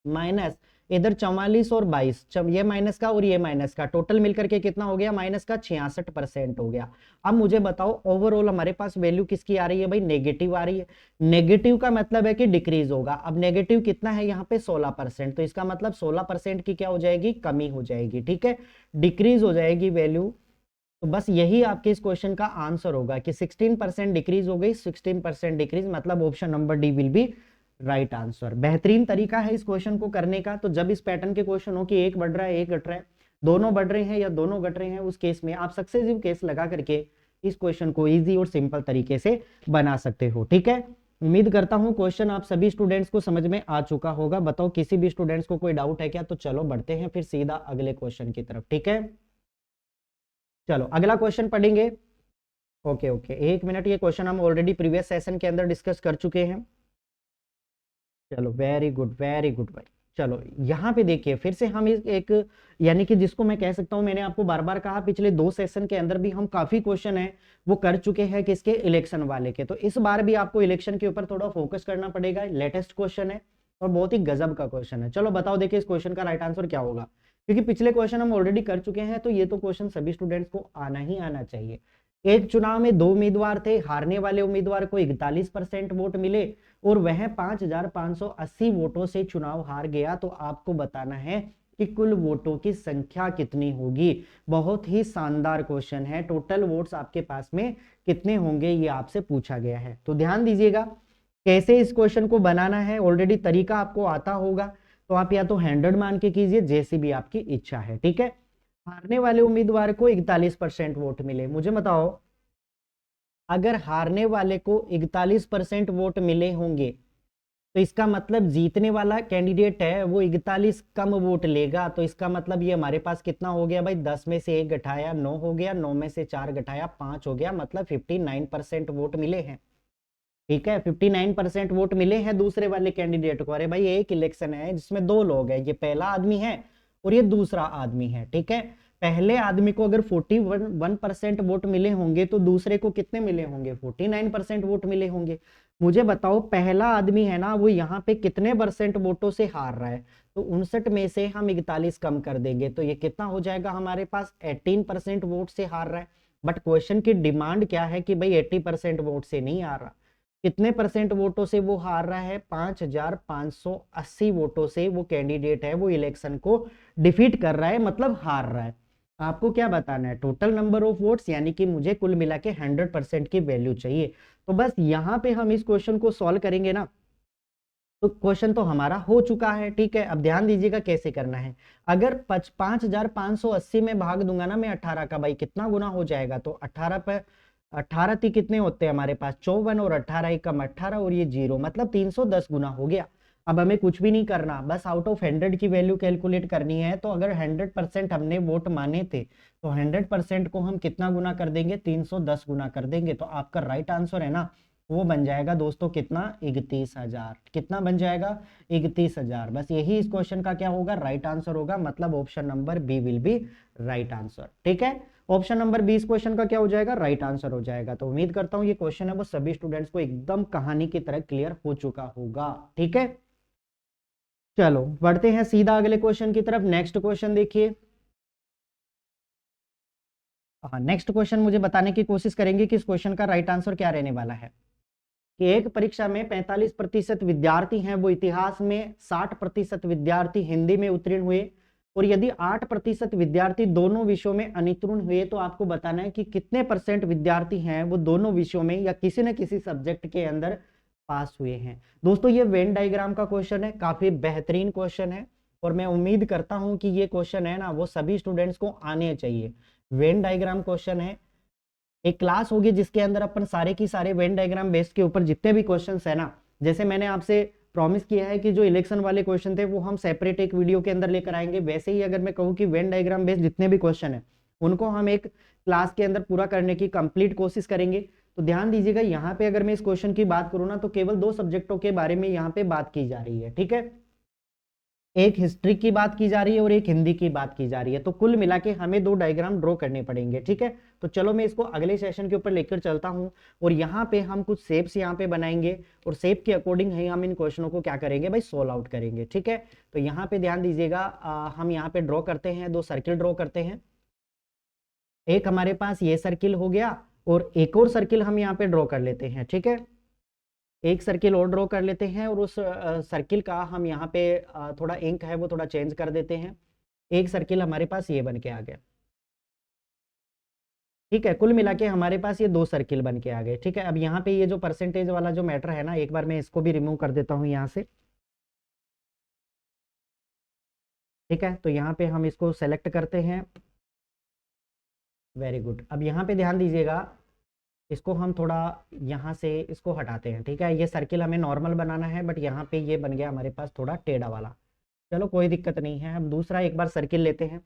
माइनस इधर 44 और 22, ये माइनस का और ये माइनस का टोटल मिलकर के कितना हो गया माइनस का 66% हो गया। अब मुझे बताओ ओवरऑल हमारे पास वैल्यू किसकी आ रही है भाई नेगेटिव आ रही है। नेगेटिव का मतलब है कि डिक्रीज होगा। अब नेगेटिव कितना है यहाँ पे 16%, तो इसका मतलब 16% की क्या हो जाएगी कमी हो जाएगी। ठीक है, डिक्रीज हो जाएगी वैल्यू। तो बस यही आपके इस क्वेश्चन का आंसर होगा कि 16% डिक्रीज हो गई, 16% डिक्रीज, मतलब option number D will be right answer. बेहतरीन तरीका है इस क्वेश्चन को करने का। तो जब इस पैटर्न के क्वेश्चन हो कि एक बढ़ रहा है एक घट रहा है, दोनों बढ़ रहे हैं या दोनों घट रहे हैं, उस केस में आप सक्सेसिव केस लगा करके इस क्वेश्चन को इजी और सिंपल तरीके से बना सकते हो। ठीक है, उम्मीद करता हूं क्वेश्चन आप सभी स्टूडेंट्स को समझ में आ चुका होगा। बताओ किसी भी स्टूडेंट्स को कोई डाउट है क्या? तो चलो बढ़ते हैं फिर सीधा अगले क्वेश्चन की तरफ। ठीक है, चलो अगला क्वेश्चन पढ़ेंगे। ओके ओके, एक मिनट, ये क्वेश्चन हम ऑलरेडी प्रीवियस सेशन के अंदर डिस्कस कर चुके हैं। चलो वेरी गुड भाई। चलो यहाँ पे देखिए फिर से हम एक यानी कि जिसको मैं कह सकता हूँ, मैंने आपको बार बार कहा पिछले 2 सेशन के अंदर भी हम काफी क्वेश्चन है वो कर चुके हैं किसके इलेक्शन वाले के। तो इस बार भी आपको इलेक्शन के ऊपर थोड़ा फोकस करना पड़ेगा। लेटेस्ट क्वेश्चन है और बहुत ही गजब का क्वेश्चन है। चलो बताओ देखिए इस क्वेश्चन का राइट आंसर क्या होगा, क्योंकि पिछले क्वेश्चन हम ऑलरेडी कर चुके हैं तो ये तो क्वेश्चन सभी स्टूडेंट्स को आना ही आना चाहिए। एक चुनाव में 2 उम्मीदवार थे, हारने वाले उम्मीदवार को 41% वोट मिले और वह 5580 वोटों से चुनाव हार गया। तो आपको बताना है कि कुल वोटों की संख्या कितनी होगी। बहुत ही शानदार क्वेश्चन है। टोटल वोट्स आपके पास में कितने होंगे ये आपसे पूछा गया है। तो ध्यान दीजिएगा कैसे इस क्वेश्चन को बनाना है, ऑलरेडी तरीका आपको आता होगा तो आप या तो 100 मान के कीजिए जैसी भी आपकी इच्छा है। ठीक है, हारने वाले उम्मीदवार को 41% वोट मिले। मुझे बताओ अगर हारने वाले को 41% वोट मिले होंगे तो इसका मतलब जीतने वाला कैंडिडेट है वो 41 कम वोट लेगा। तो इसका मतलब ये हमारे पास कितना हो गया भाई 10 में से 1 घटाया 9 हो गया, 9 में से 4 घटाया 5 हो गया, मतलब 59% वोट मिले हैं। ठीक है, 59% वोट मिले हैं दूसरे वाले कैंडिडेट को। अरे भाई एक इलेक्शन है जिसमें 2 लोग हैं, ये पहला आदमी है और ये दूसरा आदमी है, ठीक है। पहले आदमी को अगर 41% वोट मिले होंगे तो दूसरे को कितने मिले होंगे, 49% वोट मिले होंगे। मुझे बताओ पहला आदमी है ना, वो यहाँ पे कितने परसेंट वोटों से हार रहा है, तो 59 में से हम 41 कम कर देंगे तो ये कितना हो जाएगा हमारे पास, 18% वोट से हार रहा है। बट क्वेश्चन की डिमांड क्या है कि भाई 80% वोट से नहीं हार रहा, कितने परसेंट वोटों से वो हार रहा है, 5580 वोटों से वो कैंडिडेट है वो इलेक्शन को डिफीट कर रहा है, मतलब हार रहा है। आपको क्या बताना है, टोटल नंबर ऑफ वोट्स, यानी कि मुझे कुल मिला के 100% की वैल्यू चाहिए। तो बस यहाँ पे हम इस क्वेश्चन को सॉल्व करेंगे ना, तो क्वेश्चन तो हमारा हो चुका है, ठीक है। अब ध्यान दीजिएगा कैसे करना है। अगर 5580 में भाग दूंगा ना मैं 18 का, भाई कितना गुना हो जाएगा, तो 18 पे 18 थी कितने होते हैं हमारे पास 54, और 18 कम 18 और ये 0, मतलब 310 गुना हो गया। अब हमें कुछ भी नहीं करना, बस आउट ऑफ 100 की वैल्यू कैलकुलेट करनी है। तो अगर 100% हमने वोट माने थे तो 100% को हम कितना गुना कर देंगे, 310 गुना कर देंगे। तो आपका राइट आंसर है ना, वो बन जाएगा दोस्तों कितना, 31,000। कितना बन जाएगा, 31,000। बस यही इस क्वेश्चन का क्या होगा, राइट आंसर होगा, मतलब option number B will be right answer, ठीक है। ऑप्शन नंबर 20 क्वेश्चन का क्या हो जाएगा, राइट आंसर हो जाएगा। तो उम्मीद करता हूं ये क्वेश्चन है वो सभी स्टूडेंट्स को एकदम कहानी की तरह क्लियर हो चुका होगा, ठीक है। चलो बढ़ते हैं सीधा अगले क्वेश्चन की तरफ। नेक्स्ट क्वेश्चन देखिए। हाँ, नेक्स्ट क्वेश्चन मुझे बताने की कोशिश करेंगे कि इस क्वेश्चन का राइट आंसर क्या रहने वाला है। कि एक परीक्षा में 45% विद्यार्थी हैं वो इतिहास में, 60% विद्यार्थी हिंदी में उत्तीर्ण हुए, और यदि 8% विद्यार्थी दोनों विषयों में अनुत्तीर्ण हुए, तो आपको बताना है कि कितने परसेंट विद्यार्थी हैं वो दोनों विषयों में या किसी न किसी सब्जेक्ट के अंदर पास हुए हैं। दोस्तों ये वेन डायग्राम का क्वेश्चन है, काफी बेहतरीन क्वेश्चन है, और मैं उम्मीद करता हूं कि ये क्वेश्चन है ना वो सभी स्टूडेंट्स को आने चाहिए। वेन डायग्राम क्वेश्चन है, एक क्लास होगी जिसके अंदर अपन सारे की सारे वेन डायग्राम बेस्ड के ऊपर जितने भी क्वेश्चंस है ना, जैसे मैंने आपसे प्रॉमिस किया है कि जो इलेक्शन वाले क्वेश्चन थे वो हम सेपरेट एक वीडियो के अंदर लेकर आएंगे, वैसे ही अगर मैं कहूँ कि वेन डायग्राम बेस्ड जितने भी क्वेश्चन है उनको हम एक क्लास के अंदर पूरा करने की कंप्लीट कोशिश करेंगे। तो ध्यान दीजिएगा यहाँ पे अगर मैं इस क्वेश्चन की बात करूँ ना, तो केवल 2 सब्जेक्टों के बारे में यहाँ पे बात की जा रही है, ठीक है। एक हिस्ट्री की बात की जा रही है और एक हिंदी की बात की जा रही है। तो कुल मिला के हमें 2 डायग्राम ड्रॉ करने पड़ेंगे, ठीक है। तो चलो मैं इसको अगले सेशन के ऊपर लेकर चलता हूं, और यहाँ पे हम कुछ शेप्स यहाँ पे बनाएंगे, और शेप के अकॉर्डिंग ही हम इन क्वेश्चनों को क्या करेंगे भाई, सोल्व आउट करेंगे, ठीक है। तो यहाँ पे ध्यान दीजिएगा, हम यहाँ पे ड्रॉ करते हैं, 2 सर्किल ड्रॉ करते हैं। एक हमारे पास ये सर्किल हो गया, और एक और सर्किल हम यहाँ पे ड्रॉ कर लेते हैं, ठीक है। एक सर्किल और ड्रॉ कर लेते हैं, और उस सर्किल का हम यहाँ पे थोड़ा इंक है वो थोड़ा चेंज कर देते हैं। एक सर्किल हमारे पास ये बन के आ गया, ठीक है। कुल मिला के हमारे पास ये 2 सर्किल बन के आ गए, ठीक है। अब यहाँ पे ये जो परसेंटेज वाला जो मैटर है ना, एक बार मैं इसको भी रिमूव कर देता हूँ यहाँ से, ठीक है। तो यहाँ पे हम इसको सेलेक्ट करते हैं, वेरी गुड। अब यहाँ पे ध्यान दीजिएगा, इसको हम थोड़ा यहाँ से इसको हटाते हैं, ठीक है। ये सर्किल हमें नॉर्मल बनाना है, बट यहाँ पे ये बन गया हमारे पास थोड़ा टेढ़ा वाला। चलो कोई दिक्कत नहीं है। अब दूसरा एक बार सर्किल लेते हैं,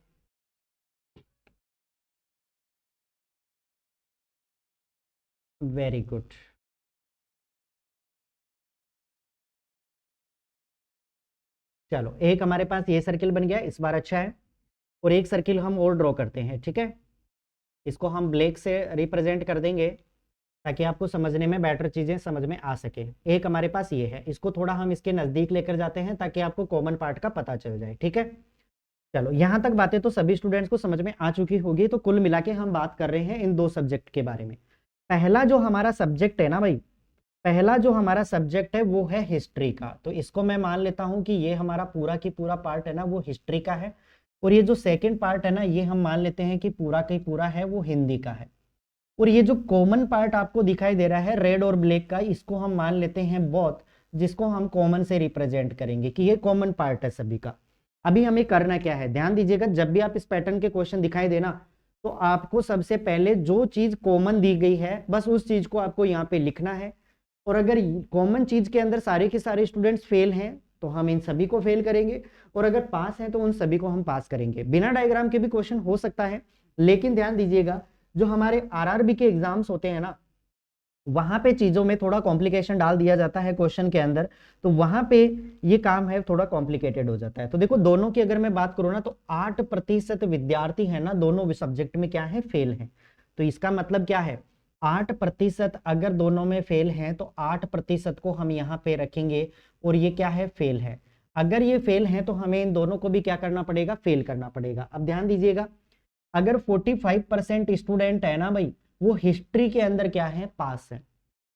वेरी गुड। चलो एक हमारे पास ये सर्किल बन गया, इस बार अच्छा है। और एक सर्किल हम और ड्रॉ करते हैं, ठीक है। इसको हम ब्लैक से रिप्रेजेंट कर देंगे ताकि आपको समझने में बेटर चीजें समझ में आ सके। एक हमारे पास ये है, इसको थोड़ा हम इसके नजदीक लेकर जाते हैं ताकि आपको कॉमन पार्ट का पता चल जाए, ठीक है। चलो यहाँ तक बातें तो सभी स्टूडेंट्स को समझ में आ चुकी होगी। तो कुल मिला के हम बात कर रहे हैं इन 2 सब्जेक्ट के बारे में। पहला जो हमारा सब्जेक्ट है ना भाई, पहला जो हमारा सब्जेक्ट है वो है हिस्ट्री का। तो इसको मैं मान लेता हूं कि ये हमारा पूरा की पूरा पार्ट है ना वो हिस्ट्री का है, और ये जो सेकंड पार्ट है ना ये हम मान लेते हैं कि पूरा का पूरा है वो हिंदी का है। और ये जो कॉमन पार्ट आपको दिखाई दे रहा है रेड और ब्लैक का, इसको हम मान लेते हैं बोथ, जिसको हम कॉमन से रिप्रेजेंट करेंगे कि ये कॉमन पार्ट है सभी का। अभी हमें करना क्या है, ध्यान दीजिएगा, जब भी आप इस पैटर्न के क्वेश्चन दिखाई देना तो आपको सबसे पहले जो चीज कॉमन दी गई है बस उस चीज को आपको यहाँ पे लिखना है। और अगर कॉमन चीज के अंदर सारे के सारे स्टूडेंट्स फेल हैं तो हम इन सभी को फेल करेंगे, और अगर पास हैं तो उन सभी को हम पास करेंगे। बिना डायग्राम के भी क्वेश्चन हो सकता है, लेकिन ध्यान दीजिएगा जो हमारे आरआरबी के एग्जाम्स होते हैं ना, वहां पे चीजों में थोड़ा कॉम्प्लिकेशन डाल दिया जाता है क्वेश्चन के अंदर, तो वहां पे ये काम है थोड़ा कॉम्प्लिकेटेड हो जाता है। तो देखो दोनों की अगर मैं बात करूँ ना, तो 8% विद्यार्थी है ना दोनों सब्जेक्ट में क्या है, फेल है। तो इसका मतलब क्या है, 8% अगर दोनों में फेल है तो 8% को हम यहाँ पे रखेंगे और ये क्या है, फेल है। अगर ये फेल है तो हमें इन दोनों को भी क्या करना पड़ेगा, फेल करना पड़ेगा। अब ध्यान दीजिएगा, अगर 45% स्टूडेंट है ना भाई, वो हिस्ट्री के अंदर क्या है, पास है।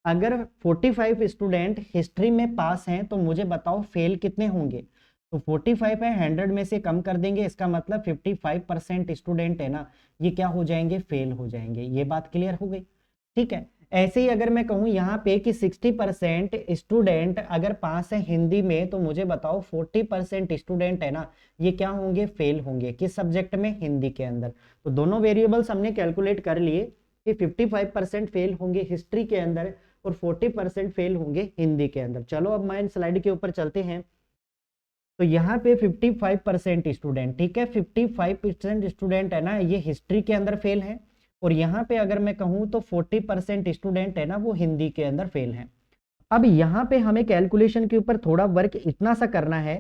अगर 45 स्टूडेंट हिस्ट्री में पास हैं तो मुझे बताओ फेल कितने होंगे। तो 45 है, 100 में से कम कर देंगे, इसका मतलब 55% स्टूडेंट है ना, ये क्या हो जाएंगे, फेल हो जाएंगे। ये बात क्लियर हो गई, ठीक है। ऐसे ही अगर मैं कहूं यहाँ पे कि 60% स्टूडेंट अगर पास है हिंदी में, तो मुझे बताओ 40% स्टूडेंट है ना, ये क्या होंगे, फेल होंगे। किस सब्जेक्ट में, हिंदी के अंदर। तो दोनों वेरिएबल्स हमने कैलकुलेट कर लिए कि 55% फेल होंगे हिस्ट्री के अंदर और 40% फेल होंगे हिंदी के अंदर। चलो अब मैं स्लाइड के ऊपर चलते हैं। तो यहाँ पे 55% स्टूडेंट, ठीक है, 55% स्टूडेंट है ना, ये हिस्ट्री के अंदर फेल है। और यहाँ पे अगर मैं कहूँ तो 40% स्टूडेंट है ना, वो हिंदी के अंदर फेल है। अब यहाँ पे हमें कैलकुलेशन के ऊपर थोड़ा वर्क इतना सा करना है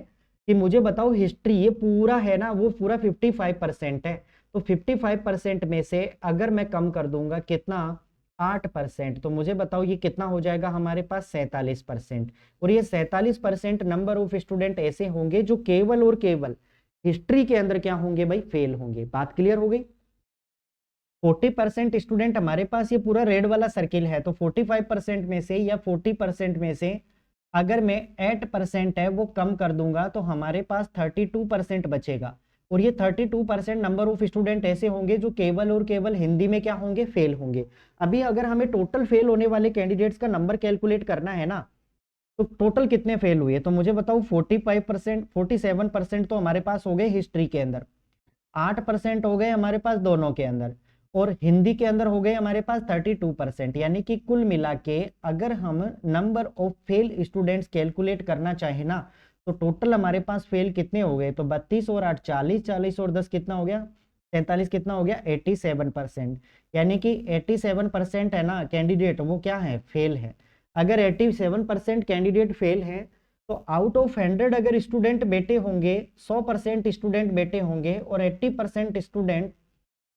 कि मुझे बताओ हिस्ट्री ये पूरा है ना, वो पूरा 55% है। तो 55% में से अगर मैं कम कर दूंगा कितना, 8%, तो मुझे बताओ ये कितना हो जाएगा हमारे पास, 47%। और ये 47% नंबर ऑफ स्टूडेंट ऐसे होंगे जो केवल और केवल हिस्ट्री के अंदर क्या होंगे भाई, फेल होंगे। बात क्लियर हो गई। 40% स्टूडेंट हमारे पास, ये पूरा रेड वाला सर्किल है, तो 45% में से या 40% में से अगर मैं 8% है वो कम कर दूंगा तो हमारे पास 32% बचेगा। और ये 32% नंबर ऑफ स्टूडेंट ऐसे होंगे जो केवल और केवल हिंदी में क्या होंगे, फेल होंगे। अभी अगर हमें टोटल फेल होने वाले कैंडिडेट्स का नंबर कैलकुलेट करना है ना, तो टोटल कितने फेल हुए, तो मुझे बताओ 45%, 47% तो हमारे पास हो गए हिस्ट्री के अंदर, 8% हो गए हमारे पास दोनों के अंदर, और हिंदी के अंदर हो गए हमारे पास 32%। यानी कि कुल मिला के अगर हम number of fail students calculate करना चाहे ना, तो टोटल हमारे पास फेल कितने हो गए, तो 32 और 8 40, 40 और 10 कितना हो गया, 43, कितना हो गया, 87%। यानी कि 87% है ना कैंडिडेट, वो क्या है, फेल है। अगर 87% कैंडिडेट फेल है, तो आउट ऑफ 100 अगर स्टूडेंट बेटे होंगे, 100% स्टूडेंट बेटे होंगे और 80% स्टूडेंट,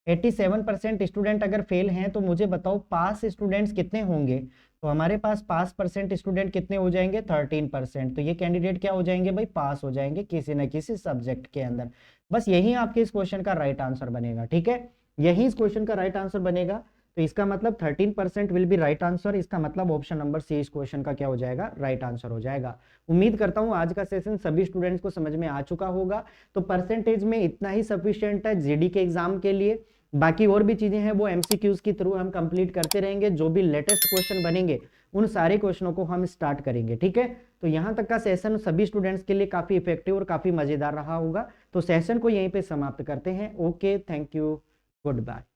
87% स्टूडेंट अगर फेल हैं, तो मुझे बताओ पास स्टूडेंट्स कितने होंगे। तो हमारे पास पास परसेंट स्टूडेंट कितने हो जाएंगे, 13%। तो ये कैंडिडेट क्या हो जाएंगे भाई, पास हो जाएंगे किसी न किसी सब्जेक्ट के अंदर। बस यही आपके इस क्वेश्चन का राइट आंसर बनेगा, ठीक है, यही इस क्वेश्चन का राइट आंसर बनेगा। तो इसका मतलब 13% विल बी राइट आंसर। इसका मतलब ऑप्शन नंबर सी इस क्वेश्चन का क्या हो जाएगा, राइट आंसर हो जाएगा। उम्मीद करता हूं आज का सेशन सभी स्टूडेंट्स को समझ में आ चुका होगा। तो परसेंटेज में इतना ही सफिशिएंट है जीडी के एग्जाम के लिए। बाकी और भी चीजें हैं वो एमसीक्यूज के थ्रू हम कंप्लीट करते रहेंगे। जो भी लेटेस्ट क्वेश्चन बनेंगे उन सारे क्वेश्चनों को हम स्टार्ट करेंगे, ठीक है। तो यहाँ तक का सेशन सभी स्टूडेंट्स के लिए काफी इफेक्टिव और काफी मजेदार रहा होगा। तो सेशन को यहीं पे समाप्त करते हैं। Okay, thank you, good bye.